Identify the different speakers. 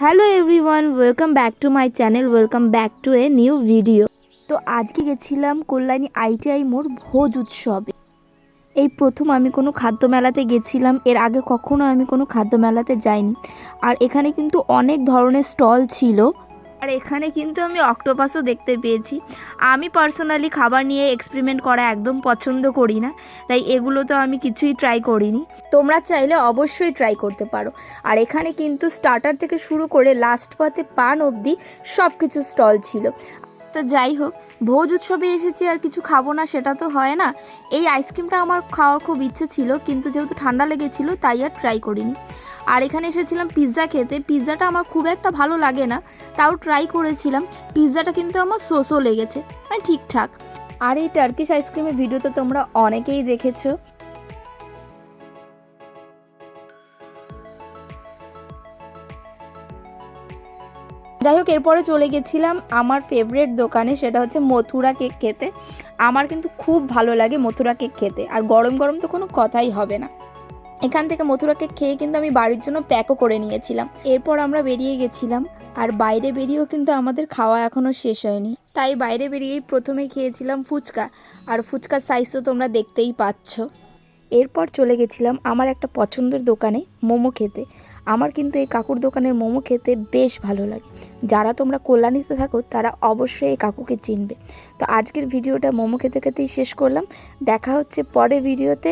Speaker 1: Hello everyone, welcome back to my channel, welcome back to a new video. তো আজকে গেছিলাম Kalyani ITI মোড় ভোজ উৎসবে। এই প্রথম আমি কোনো খাদ্য মেলাতে গেছিলাম, এর আগে কখনো আমি কোনো খাদ্য মেলাতে যাইনি। আর এখানে কিন্তু অনেক ধরনের স্টল ছিল, আর এখানে কিন্তু আমি অক্টোপাসও দেখতে পেয়েছি। আমি পার্সোনালি খাবার নিয়ে এক্সপেরিমেন্ট করা একদম পছন্দ করি না, তাই এগুলো তো আমি কিছুই ট্রাই করিনি। তোমরা চাইলে অবশ্যই ট্রাই করতে পারো। আর এখানে কিন্তু স্টার্টার থেকে শুরু করে লাস্ট পাতে পান অবধি সব কিছু স্টল ছিল। তো যাই হোক, ভোজ উৎসবে এসেছি আর কিছু খাবো না সেটা তো হয় না। এই আইসক্রিমটা আমার খাওয়ার খুব ইচ্ছে ছিল, কিন্তু যেহেতু ঠান্ডা লেগেছিল তাই আর ট্রাই করিনি। আর এখানে এসেছিলাম পিৎজা খেতে। পিৎজাটা আমার খুব একটা ভালো লাগে না, তাও ট্রাই করেছিলাম। পিৎজাটা কিন্তু আমার সোসও লেগেছে, মানে ঠিকঠাক। আর এই টার্কিশ আইসক্রিমের ভিডিও তো তোমরা অনেকেই দেখেছো। যাই হোক, এরপরে চলে গেছিলাম আমার ফেভারিট দোকানে, সেটা হচ্ছে মথুরা কেক খেতে। আমার কিন্তু খুব ভালো লাগে মথুরা কেক খেতে, আর গরম গরম তো কোনো কথাই হবে না। এখান থেকে মথুরা কেক খেয়ে কিন্তু আমি বাড়ির জন্য প্যাকও করে নিয়েছিলাম। এরপর আমরা বেরিয়ে গেছিলাম, আর বাইরে বেরিয়েও কিন্তু আমাদের খাওয়া এখনও শেষ হয়নি। তাই বাইরে বেরিয়েই প্রথমে খেয়েছিলাম ফুচকা, আর ফুচকার সাইজ তো তোমরা দেখতেই পাচ্ছ। এরপর চলে গেছিলাম আমার একটা পছন্দের দোকানে মোমো খেতে। আমার কিন্তু এই কাকুর দোকানের মোমো খেতে বেশ ভালো লাগে। যারা তোমরা কল্যাণীতে থাকো তারা অবশ্যই এই কাকুকে চিনবে। তো আজকের ভিডিওটা মোমো খেতে খেতেই শেষ করলাম। দেখা হচ্ছে পরের ভিডিওতে।